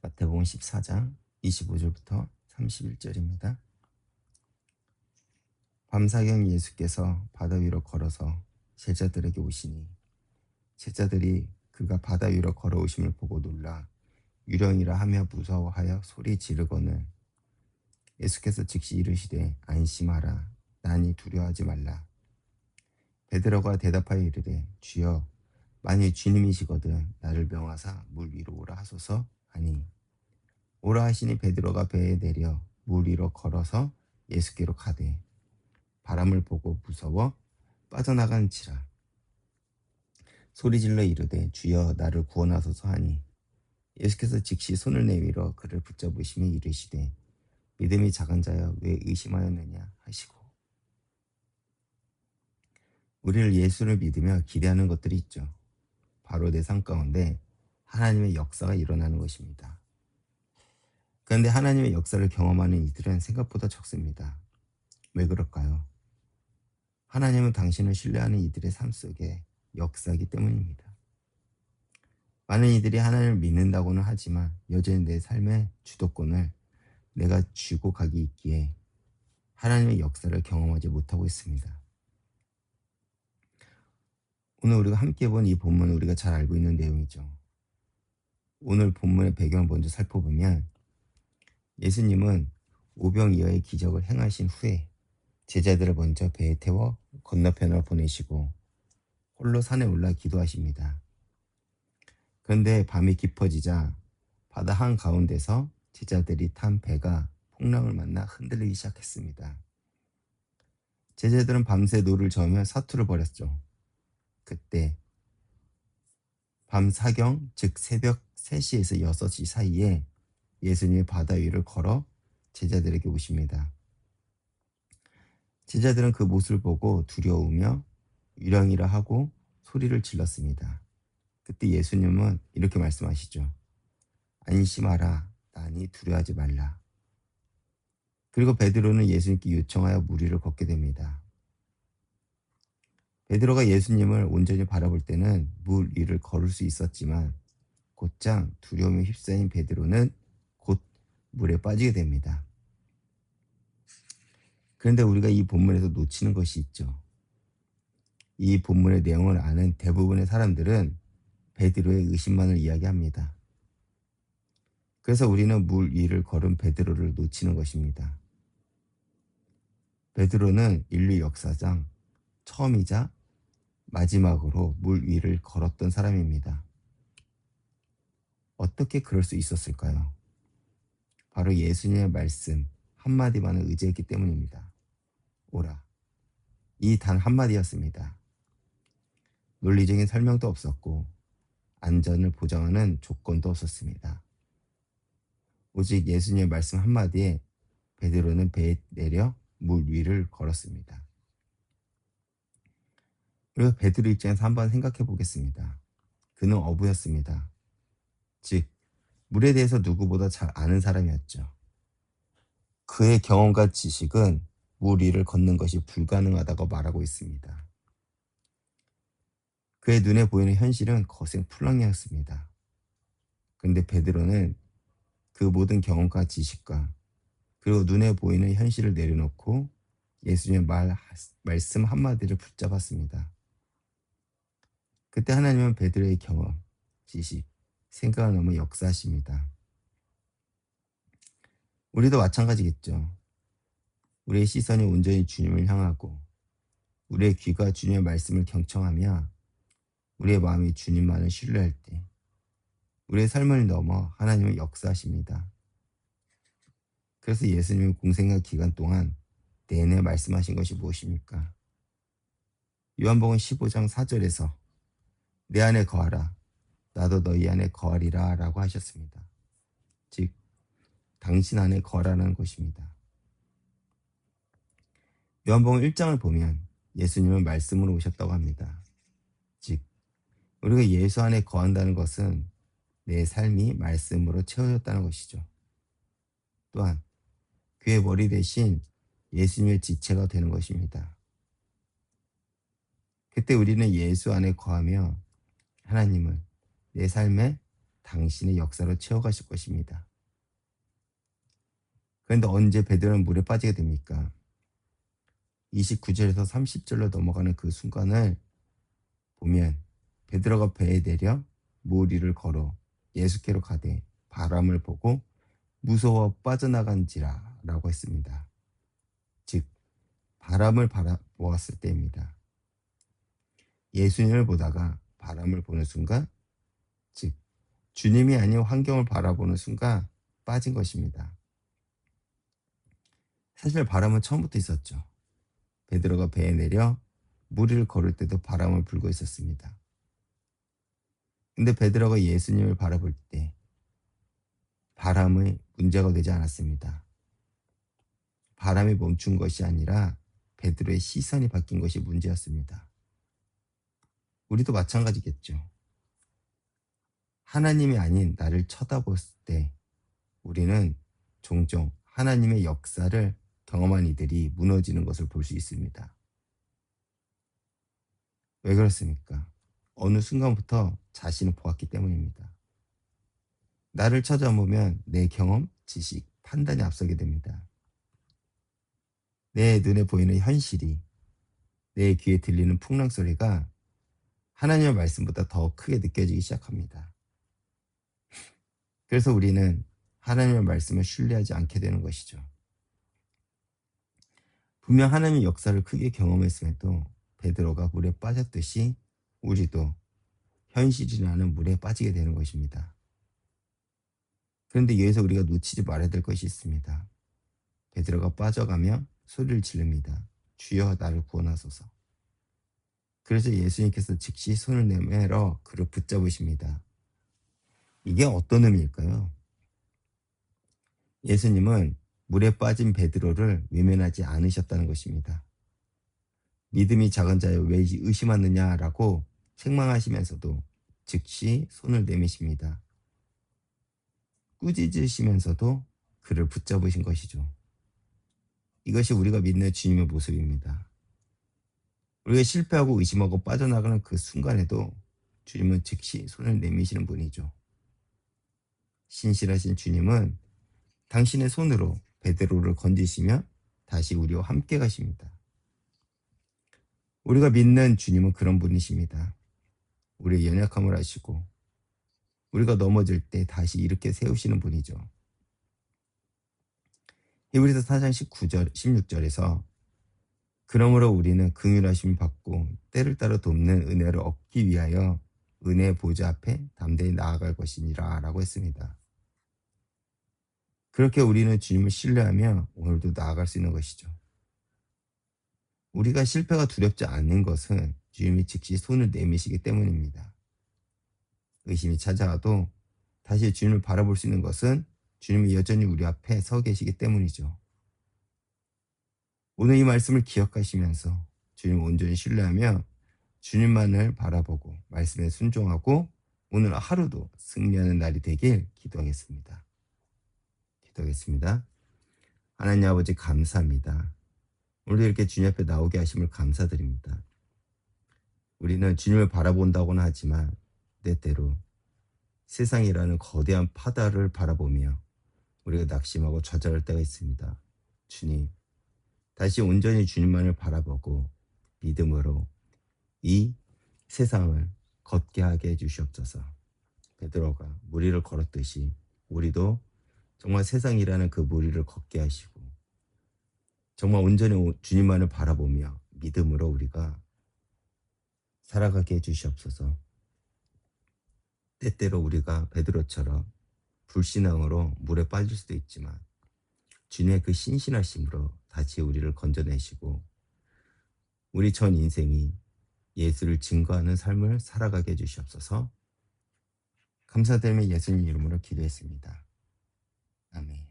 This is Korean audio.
마태복음 14장 25절부터 31절입니다. 밤사경 예수께서 바다 위로 걸어서 제자들에게 오시니 제자들이 그가 바다 위로 걸어오심을 보고 놀라 유령이라 하며 무서워하여 소리 지르거늘 예수께서 즉시 이르시되 안심하라 나니 두려워하지 말라. 베드로가 대답하여 이르되 주여 만일 주님이시거든 나를 명하사 물 위로 오라 하소서 하니 오라 하시니 베드로가 배에 내려 물 위로 걸어서 예수께로 가되 바람을 보고 무서워 빠져나간지라 소리질러 이르되 주여 나를 구원하소서 하니 예수께서 즉시 손을 내밀어 그를 붙잡으시며 이르시되 믿음이 작은 자여 왜 의심하였느냐 하시고. 우리를 예수를 믿으며 기대하는 것들이 있죠. 바로 내 삶 가운데 하나님의 역사가 일어나는 것입니다. 그런데 하나님의 역사를 경험하는 이들은 생각보다 적습니다. 왜 그럴까요? 하나님은 당신을 신뢰하는 이들의 삶 속에 역사이기 때문입니다. 많은 이들이 하나님을 믿는다고는 하지만 여전히 내 삶의 주도권을 내가 쥐고 가기 있기에 하나님의 역사를 경험하지 못하고 있습니다. 오늘 우리가 함께 본 이 본문은 우리가 잘 알고 있는 내용이죠. 오늘 본문의 배경을 먼저 살펴보면 예수님은 오병이어의 기적을 행하신 후에 제자들을 먼저 배에 태워 건너편으로 보내시고 홀로 산에 올라 기도하십니다. 그런데 밤이 깊어지자 바다 한가운데서 제자들이 탄 배가 풍랑을 만나 흔들리기 시작했습니다. 제자들은 밤새 노를 저으며 사투를 벌였죠. 그때 밤 사경 즉 새벽 3시에서 6시 사이에 예수님이 바다 위를 걸어 제자들에게 오십니다. 제자들은 그 모습을 보고 두려우며 유령이라 하고 소리를 질렀습니다. 그때 예수님은 이렇게 말씀하시죠. 안심하라 나니 두려워하지 말라. 그리고 베드로는 예수님께 요청하여 물 위를 걷게 됩니다. 베드로가 예수님을 온전히 바라볼 때는 물 위를 걸을 수 있었지만 곧장 두려움에 휩싸인 베드로는 곧 물에 빠지게 됩니다. 그런데 우리가 이 본문에서 놓치는 것이 있죠. 이 본문의 내용을 아는 대부분의 사람들은 베드로의 의심만을 이야기합니다. 그래서 우리는 물 위를 걸은 베드로를 놓치는 것입니다. 베드로는 인류 역사상 처음이자 마지막으로 물 위를 걸었던 사람입니다. 어떻게 그럴 수 있었을까요? 바로 예수님의 말씀 한마디만을 의지했기 때문입니다. 오라. 이 단 한마디였습니다. 논리적인 설명도 없었고 안전을 보장하는 조건도 없었습니다. 오직 예수님의 말씀 한마디에 베드로는 배에 내려 물 위를 걸었습니다. 그리고 베드로 입장에서 한번 생각해 보겠습니다. 그는 어부였습니다. 즉 물에 대해서 누구보다 잘 아는 사람이었죠. 그의 경험과 지식은 물 위를 걷는 것이 불가능하다고 말하고 있습니다. 그의 눈에 보이는 현실은 거센 풍랑이었습니다. 그런데 베드로는 그 모든 경험과 지식과 그리고 눈에 보이는 현실을 내려놓고 예수님의 말씀 한마디를 붙잡았습니다. 그때 하나님은 베드로의 경험, 지식, 생각을 넘어 역사하십니다. 우리도 마찬가지겠죠. 우리의 시선이 온전히 주님을 향하고 우리의 귀가 주님의 말씀을 경청하며 우리의 마음이 주님만을 신뢰할 때 우리의 삶을 넘어 하나님은 역사하십니다. 그래서 예수님은 공생의 기간 동안 내내 말씀하신 것이 무엇입니까? 요한복음 15장 4절에서 내 안에 거하라 나도 너희 안에 거하리라 라고 하셨습니다. 즉 당신 안에 거하라는 것입니다. 요한복음 1장을 보면 예수님은 말씀으로 오셨다고 합니다. 즉 우리가 예수 안에 거한다는 것은 내 삶이 말씀으로 채워졌다는 것이죠. 또한 그의 머리 대신 예수님의 지체가 되는 것입니다. 그때 우리는 예수 안에 거하며 하나님을 내 삶의 당신의 역사로 채워가실 것입니다. 그런데 언제 베드로는 물에 빠지게 됩니까? 29절에서 30절로 넘어가는 그 순간을 보면 베드로가 배에 내려 물 위를 걸어 예수께로 가되 바람을 보고 무서워 빠져나간지라 라고 했습니다. 즉 바람을 바라보았을 때입니다. 예수님을 보다가 바람을 보는 순간, 즉 주님이 아닌 환경을 바라보는 순간 빠진 것입니다. 사실 바람은 처음부터 있었죠. 베드로가 배에 내려 물 위를 걸을 때도 바람을 불고 있었습니다. 근데 베드로가 예수님을 바라볼 때 바람의 문제가 되지 않았습니다. 바람이 멈춘 것이 아니라 베드로의 시선이 바뀐 것이 문제였습니다. 우리도 마찬가지겠죠. 하나님이 아닌 나를 쳐다봤을 때 우리는 종종 하나님의 역사를 경험한 이들이 무너지는 것을 볼 수 있습니다. 왜 그렇습니까? 어느 순간부터 자신을 보았기 때문입니다. 나를 찾아보면 내 경험, 지식, 판단이 앞서게 됩니다. 내 눈에 보이는 현실이, 내 귀에 들리는 풍랑 소리가 하나님의 말씀보다 더 크게 느껴지기 시작합니다. 그래서 우리는 하나님의 말씀을 신뢰하지 않게 되는 것이죠. 분명 하나님의 역사를 크게 경험했음에도 베드로가 물에 빠졌듯이 우리도 현실이라는 물에 빠지게 되는 것입니다. 그런데 여기서 우리가 놓치지 말아야 될 것이 있습니다. 베드로가 빠져가며 소리를 지릅니다. 주여 나를 구원하소서. 그래서 예수님께서 즉시 손을 내밀어 그를 붙잡으십니다. 이게 어떤 의미일까요? 예수님은 물에 빠진 베드로를 외면하지 않으셨다는 것입니다. 믿음이 작은 자여 왜 의심하느냐라고 책망하시면서도 즉시 손을 내미십니다. 꾸짖으시면서도 그를 붙잡으신 것이죠. 이것이 우리가 믿는 주님의 모습입니다. 우리가 실패하고 의심하고 빠져나가는 그 순간에도 주님은 즉시 손을 내미시는 분이죠. 신실하신 주님은 당신의 손으로 베드로를 건지시며 다시 우리와 함께 가십니다. 우리가 믿는 주님은 그런 분이십니다. 우리의 연약함을 아시고 우리가 넘어질 때 다시 일으켜 세우시는 분이죠. 히브리서 4장 19절, 16절에서 그러므로 우리는 긍휼하심 받고 때를 따라 돕는 은혜를 얻기 위하여 은혜의 보좌 앞에 담대히 나아갈 것이니라 라고 했습니다. 그렇게 우리는 주님을 신뢰하며 오늘도 나아갈 수 있는 것이죠. 우리가 실패가 두렵지 않는 것은 주님이 즉시 손을 내미시기 때문입니다. 의심이 찾아와도 다시 주님을 바라볼 수 있는 것은 주님이 여전히 우리 앞에 서 계시기 때문이죠. 오늘 이 말씀을 기억하시면서 주님을 온전히 신뢰하며 주님만을 바라보고 말씀에 순종하고 오늘 하루도 승리하는 날이 되길 기도하겠습니다. 기도하겠습니다. 하나님 아버지 감사합니다. 오늘도 이렇게 주님 앞에 나오게 하심을 감사드립니다. 우리는 주님을 바라본다고는 하지만 때때로 세상이라는 거대한 바다를 바라보며 우리가 낙심하고 좌절할 때가 있습니다. 주님, 다시 온전히 주님만을 바라보고 믿음으로 이 세상을 걷게 하게 해주시옵소서. 베드로가 물 위를 걸었듯이 우리도 정말 세상이라는 그 물 위를 걷게 하시고 정말 온전히 주님만을 바라보며 믿음으로 우리가 살아가게 해주시옵소서. 때때로 우리가 베드로처럼 불신앙으로 물에 빠질 수도 있지만 주님의 그 신실하심으로 다시 우리를 건져내시고 우리 전 인생이 예수를 증거하는 삶을 살아가게 해주시옵소서. 감사드리며 예수님 이름으로 기도했습니다. 아멘.